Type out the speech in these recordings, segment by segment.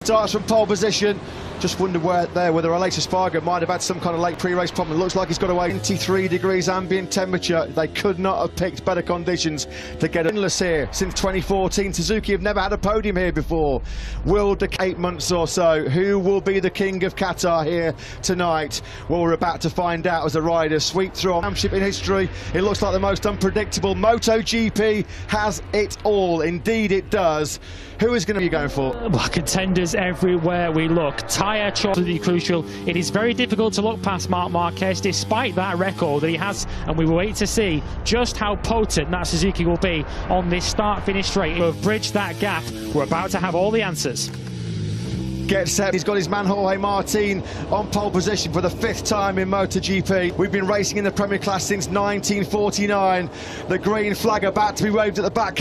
Starts from pole position. Just wonder whether Losail Spargo might have had some kind of late pre-race problem. It looks like he's got away. 23 degrees ambient temperature. They could not have picked better conditions to get endless here. Since 2014, Suzuki have never had a podium here before. Will the 8 months or so. Who will be the king of Qatar here tonight? Well, we're about to find out as the riders sweep through a championship in history. It looks like the most unpredictable. Moto GP has it all. Indeed it does. Who is going to be going for? Well, contenders everywhere we look. Tyre choice absolutely crucial. It is very difficult to look past Marc Marquez despite that record that he has, and we will wait to see just how potent that Suzuki will be on this start-finish straight. We've bridged that gap. We're about to have all the answers. Gets set, he's got his man Jorge Martin on pole position for the 5th time in MotoGP. We've been racing in the Premier Class since 1949. The green flag about to be waved at the back.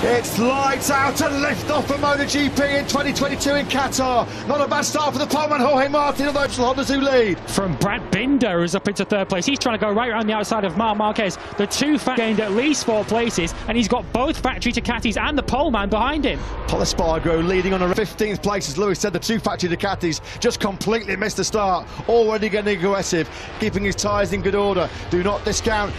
It's lights out and lift off for MotoGP in 2022 in Qatar. Not a bad start for the poleman Jorge Martin, although it's Hondas who lead. From Brad Binder, who's up into 3rd place. He's trying to go right around the outside of Marc Marquez. The two gained at least 4 places, and he's got both factory Ducatis and the poleman behind him. Spargo leading on a 15th place. As Lewis said, the two factory Ducatis just completely missed the start. Already getting aggressive, keeping his tyres in good order. Do not discount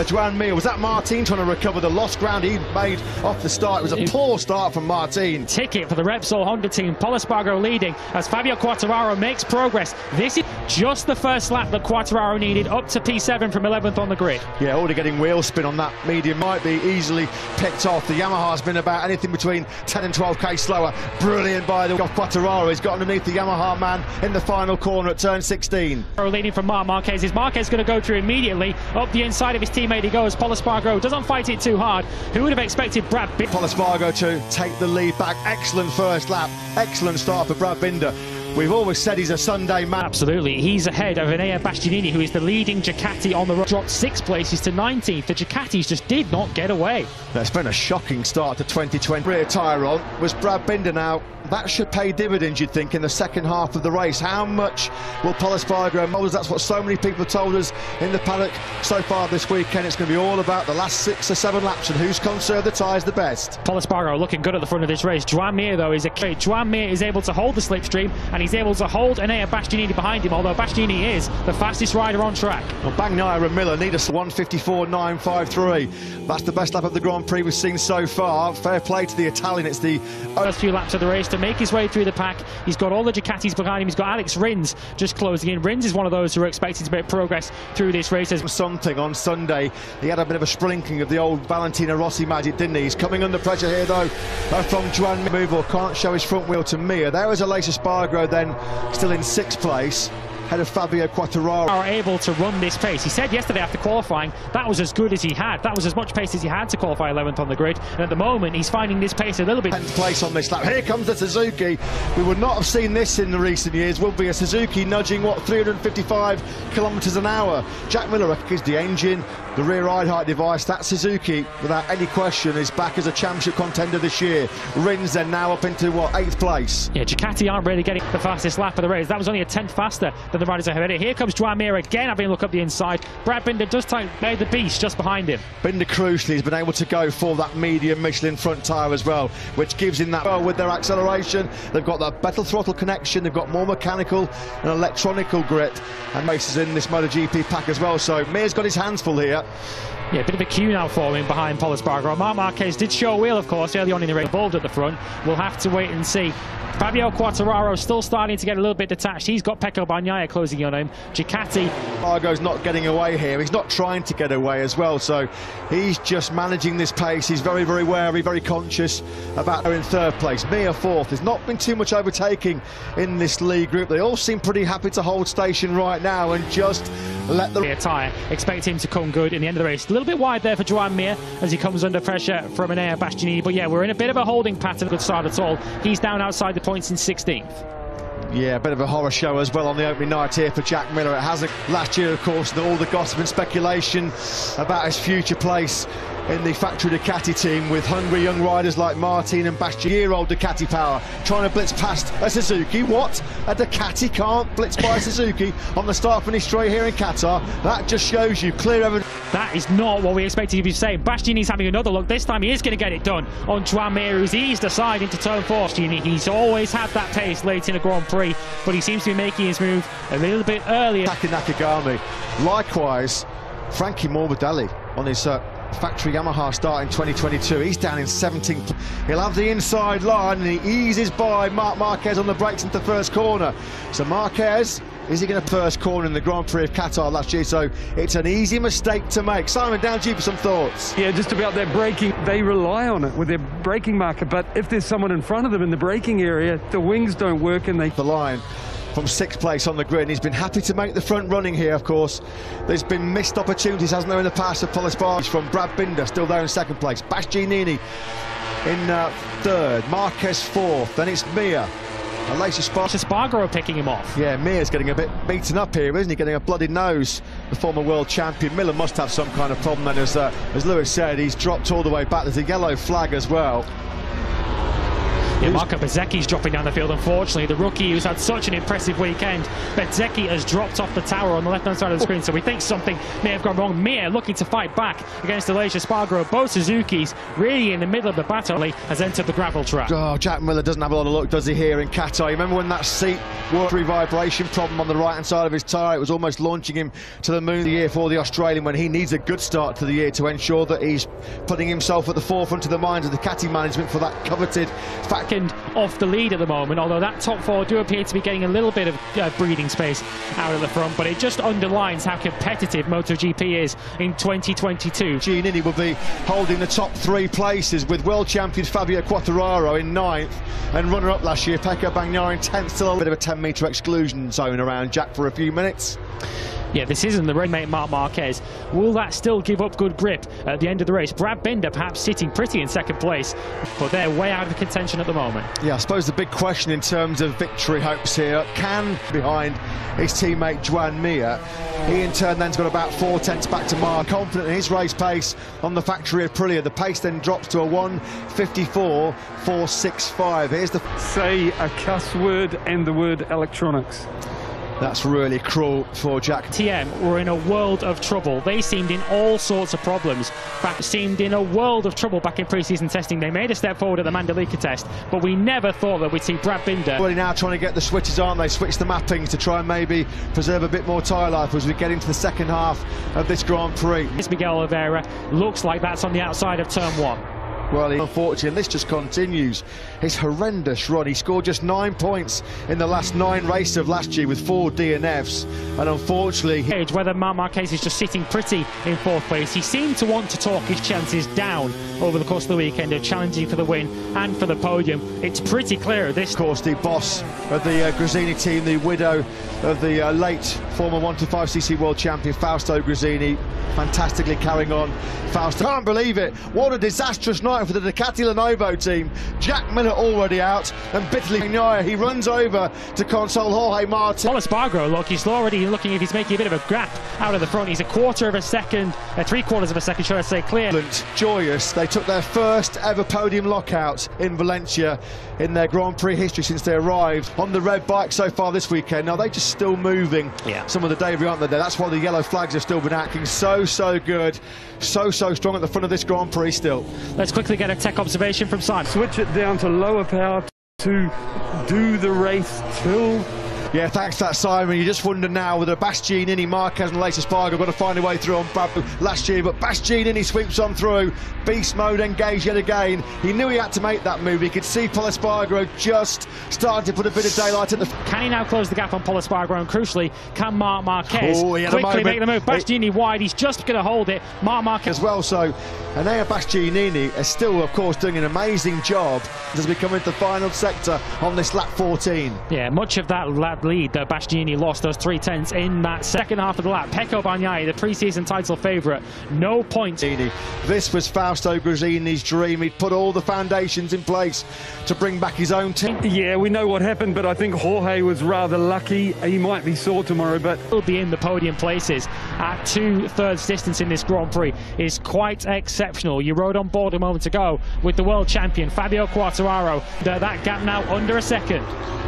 Joan Mir. Was that Martin trying to recover the lost ground he made off the start? It was a poor start from Martin. Ticket for the Repsol Honda team. Spargo leading as Fabio Quartararo makes progress. This is just the first lap that Quartararo needed up to P7 from 11th on the grid. Yeah, already getting wheel spin on that medium. Might be easily picked off. The Yamaha's been about anything between 10 and 12k slower. Brilliant by the Quartararo. He's got underneath the Yamaha man in the final corner at turn 16. Leading from Marc Marquez. Is Marquez going to go through immediately? Up the inside of his teammate he goes. Spargo doesn't fight it too hard. Who would have expected Brad Binder? Spargo to take the lead back. Excellent first lap. Excellent start for Brad Binder. We've always said he's a Sunday man. Absolutely. He's ahead of Enea Bastianini, who is the leading Ducati on the road. Dropped 6 places to 19th. The Ducatis just did not get away. That's been a shocking start to 2020. Rear tyre on was Brad Binder now. That should pay dividends, you'd think, in the second half of the race. How much will Spargo mold? That's what so many people have told us in the paddock so far this weekend. It's going to be all about the last 6 or 7 laps and who's conserved the tyres the best. Spargo looking good at the front of this race. Joan Mir, though, is a key. Joan Mir is able to hold the slipstream, and he's able to hold Enea Bastianini behind him, although Bastianini is the fastest rider on track. Well, Bagnaia and Miller need a 1:54.953. That's the best lap of the Grand Prix we've seen so far. Fair play to the Italian. It's the first few laps of the race to make his way through the pack. He's got all the Ducatis behind him. He's got Alex Rins just closing in. Rins is one of those who are expected to make progress through this race. Something on Sunday. He had a bit of a sprinkling of the old Valentino Rossi magic, didn't he? He's coming under pressure here, though, from Joan Mir. Can't show his front wheel to Mir. There is Losail Spargo then still in 6th place. Head of Fabio Quartararo. Are able to run this pace. He said yesterday after qualifying that was as good as he had. That was as much pace as he had to qualify 11th on the grid. And at the moment he's finding this pace a little bit. 10th place on this lap. Here comes the Suzuki. We would not have seen this in the recent years. Will be a Suzuki nudging, what, 355 kilometres an hour. Jack Miller is the engine, the rear ride height device. That Suzuki, without any question, is back as a championship contender this year. Rins then now up into, what, 8th place. Yeah, Ducati aren't really getting the fastest lap of the race. That was only a 10th faster than the riders ahead. Here comes Joan Mir again, having a look up the inside. Brad Binder does take the beast just behind him. Binder crucially has been able to go for that medium Michelin front tyre as well, which gives him that with their acceleration. They've got that better throttle connection. They've got more mechanical and electronical grit, and races in this MotoGP pack as well. So Mir's got his hands full here. Yeah, a bit of a queue now for him behind Spargo. Marc Marquez did show a wheel, of course, early on in the race. Involved at the front. We'll have to wait and see. Fabio Quartararo still starting to get a little bit detached. He's got Pecco Bagnaia closing in on him. Ducati. Spargo's not getting away here. He's not trying to get away as well. So he's just managing this pace. He's very, very wary, very conscious about her in 3rd place. Mir 4th. There's not been too much overtaking in this lead group. They all seem pretty happy to hold station right now and just let the tyre. Expect him to come good in the end of the race. A little bit wide there for Joan Mir as he comes under pressure from Enea Bastianini. But yeah, we're in a bit of a holding pattern. Good start at all. He's down outside the points in 16th. Yeah, a bit of a horror show as well on the opening night here for Jack Miller. It hasn't. Last year, of course, all the gossip and speculation about his future place in the factory Ducati team with hungry young riders like Martin and Bastian. Year-old Ducati power trying to blitz past a Suzuki. What? A Ducati can't blitz by a Suzuki on the start-finish straight here in Qatar. That just shows you clear evidence. That is not what we expected to be saying. Bastianini's having another look. This time he is going to get it done on Joan Mir, who's eased aside into turn 4. Bastianini, he's always had that pace late in a Grand Prix, but he seems to be making his move a little bit earlier. Taki Nakagami. Likewise, Frankie Morbidelli on his factory Yamaha start in 2022. He's down in 17th. He'll have the inside line and he eases by Marc Marquez on the brakes into the first corner. So Marquez, is he going to first corner in the Grand Prix of Qatar last year? So it's an easy mistake to make. Simon, down to you for some thoughts. Yeah, just about that braking. They rely on it with their braking marker, but if there's someone in front of them in the braking area, the wings don't work and they... The line from 6th place on the grid, and he's been happy to make the front running here, of course. There's been missed opportunities, hasn't there, in the past of Paul Espargaro from Brad Binder, still there in 2nd place. Bastianini in 3rd, Marquez 4th, then it's Mir. And Espargaro picking him off. Yeah, Mir's getting a bit beaten up here, isn't he? Getting a bloody nose, the former world champion. Miller must have some kind of problem then, as Lewis said, he's dropped all the way back. There's a yellow flag as well. Yeah, Marco Bezzecchi's dropping down the field, unfortunately. The rookie who's had such an impressive weekend. Bezzecchi has dropped off the tower on the left-hand side of the screen, so we think something may have gone wrong. Mir looking to fight back against Aleix Espargaro. Both Suzuki's really in the middle of the battle, has entered the gravel trap. Oh, Jack Miller doesn't have a lot of luck, does he, here in Qatar? You remember when that seat worked vibration problem on the right-hand side of his tyre? It was almost launching him to the moon the year for the Australian, when he needs a good start to the year to ensure that he's putting himself at the forefront of the minds of the Qatari management for that coveted fact. Off the lead at the moment, although that top 4 do appear to be getting a little bit of breathing space out of the front, but it just underlines how competitive MotoGP is in 2022. Giannini will be holding the top 3 places with world champion Fabio Quartararo in 9th and runner-up last year Pecco Bagnaia in 10th. Still a bit of a 10-metre exclusion zone around Jack for a few minutes. Yeah, this isn't the race mate Marc Marquez. Will that still give up good grip at the end of the race? Brad Binder perhaps sitting pretty in 2nd place, but they're way out of contention at the moment. Yeah, I suppose the big question in terms of victory hopes here, can behind his teammate Joan Mir. He in turn then's got about 4 tenths back to Marc. Confident in his race pace on the factory of Aprilia. The pace then drops to a 1:54.465. Here's the... Say a cuss word and the word electronics. That's really cruel for Jack. TM were in a world of trouble. They seemed in all sorts of problems. Seemed in a world of trouble back in pre-season testing. They made a step forward at the Mandalika test, but we never thought that we'd see Brad Binder. Well, now trying to get the switches, aren't they? Switch the mappings to try and maybe preserve a bit more tyre life as we get into the 2nd half of this Grand Prix. Miguel Oliveira looks like that's on the outside of turn 1. Well, unfortunately, this just continues his horrendous run. He scored just 9 points in the last 9 races of last year with 4 DNFs, and unfortunately... Whether Marc Marquez is just sitting pretty in 4th place, he seemed to want to talk his chances down over the course of the weekend of challenging for the win and for the podium. It's pretty clear at this... Of course, the boss of the Gresini team, the widow of the late former 125cc world champion Fausto Gresini, fantastically carrying on. Fausto, can't believe it. What a disastrous night for the Ducati Lenovo team. Jack Miller already out, and bitterly he runs over to console Jorge Martin. Paul Espargaro, look, he's already looking if he's making a bit of a gap out of the front. He's a 1/4 of a second, 3/4 of a second, should I say, clear. Joyous, they took their first ever podium lockout in Valencia in their Grand Prix history since they arrived on the red bike so far this weekend. Now they're just still moving some of the debris, aren't they? That's why the yellow flags have still been acting so good, so strong at the front of this Grand Prix still. Let's quickly get a tech observation from Simon. Switch it down to lower power to do the race till... Yeah, thanks for that, Simon. You just wonder now whether Bastianini, Marquez and Aleix Espargaro are going to find a way through on Brad last year, but Bastianini sweeps on through. Beast mode engaged yet again. He knew he had to make that move. He could see Paul Espargaro just starting to put a bit of daylight at the... Can he now close the gap on Paul Espargaro, and crucially, can Marc Marquez quickly make the move? Bastianini wide, he's just going to hold it. Marc Marquez as well, so Enea Bastianini is still, of course, doing an amazing job as we come into the final sector on this lap 14. Yeah, much of that lap lead that Bastianini lost, those 3 tenths in that 2nd half of the lap. Pecco Bagnaia, the pre-season title favourite, no points. This was Fausto Gresini's dream. He'd put all the foundations in place to bring back his own team. Yeah, we know what happened, but I think Jorge was rather lucky. He might be sore tomorrow, but... He'll be in the podium places at 2/3 distance in this Grand Prix is quite exceptional. You rode on board a moment ago with the world champion Fabio Quartararo. That gap now under a second.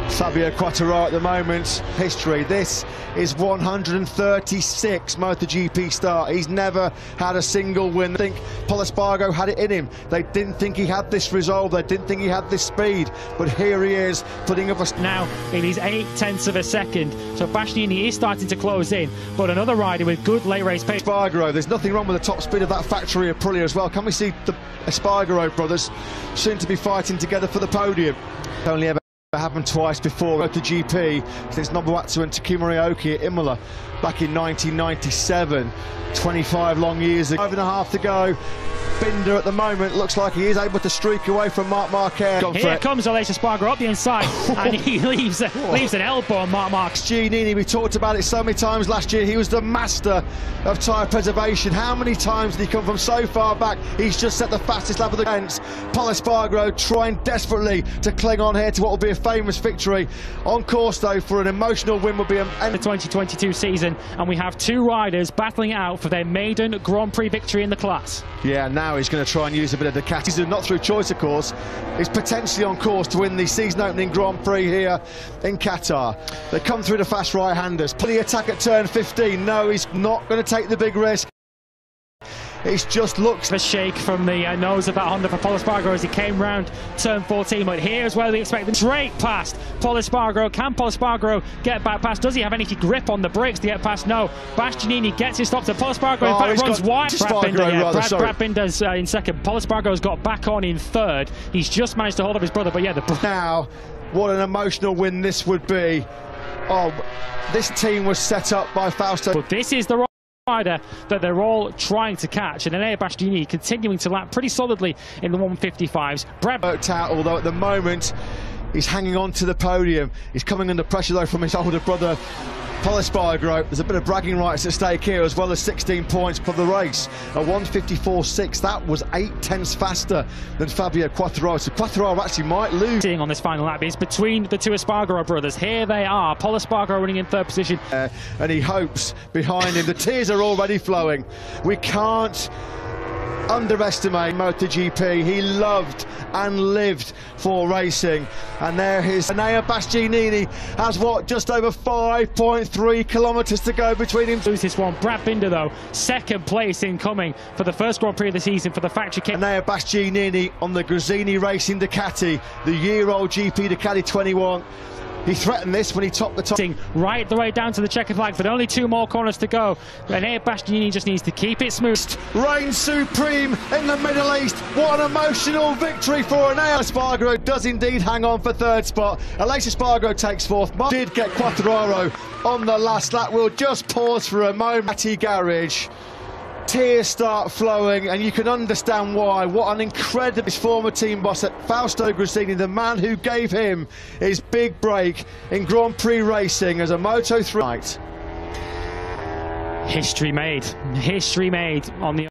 Fabio Quartararo at the moment moment, history. This is 136 MotoGP start. He's never had a single win. I think Pol Espargaro had it in him. They didn't think he had this resolve. They didn't think he had this speed. But here he is, putting up a... Now, in his 0.8 of a second. So Bastianini is starting to close in. But another rider with good late race pace. Espargaro, there's nothing wrong with the top speed of that factory Aprilia as well. Can we see the Espargaro brothers soon to be fighting together for the podium? Only ever happened twice before MotoGP since Nobuatsu and Takuma Ryoki at Imola back in 1997. 25 long years ago. 5.5 to go. Binder at the moment looks like he is able to streak away from Marc Marquez. Here comes Aleix Espargaro up the inside and he leaves an elbow on Marc Marquez. Giannini, we talked about it so many times last year. He was the master of tyre preservation. How many times did he come from so far back? He's just set the fastest lap of the fence. Pol Espargaro trying desperately to cling on here to what will be a famous victory. On course though for an emotional win will be the 2022 season, and we have two riders battling it out for their maiden Grand Prix victory in the class. Yeah, now he's going to try and use a bit of Ducati. He's not through choice, of course. He's potentially on course to win the season-opening Grand Prix here in Qatar. They come through the fast right-handers. Put the attack at turn 15. No, he's not going to take the big risk. It just looks... A shake from the nose of that Honda for Pol Espargaro as he came round turn 14, but here is where we expect them straight past Pol Espargaro. Can Pol Espargaro get back past? Does he have any grip on the brakes to get past? No. Bastianini gets his stop to Pol Espargaro. In fact, runs wide. Brad Binder's in second. Pol Espargaro's got back on in third. He's just managed to hold up his brother, but yeah, now, what an emotional win this would be. Oh, this team was set up by Fausto. But this is the rider that they're all trying to catch, and Enea Bastianini continuing to lap pretty solidly in the 155s. Brad worked out, although at the moment he's hanging on to the podium. He's coming under pressure though from his older brother Pol Espargaro. There's a bit of bragging rights at stake here, as well as 16 points for the race. A 154.6, that was 0.8 faster than Fabio Quartararo. So Quartararo actually might lose. On this final lap is between the two Espargaro brothers. Here they are. Pol Espargaro running in third position. And he hopes behind him. The tears are already flowing. We can't underestimate MotoGP. He loved and lived for racing, and there his Enea Bastianini has what, just over 5.3 kilometres to go between him. Lose this one. Brad Binder though, second place incoming for the first Grand Prix of the season for the factory kit. Enea Bastianini on the Gresini Racing Ducati, the year-old GP Ducati 21. He threatened this when he topped the top. Right the way down to the checkered flag, but only 2 more corners to go. Enea Bastianini just needs to keep it smooth. Reign supreme in the Middle East. What an emotional victory for Enea. Espargaro does indeed hang on for third spot. Aleix Espargaro takes fourth. Did get Quartararo on the last lap. We'll just pause for a moment. At garage. Tears start flowing, and you can understand why. What an incredible former team boss at Fausto Gresini, the man who gave him his big break in Grand Prix racing as a Moto3. History made on the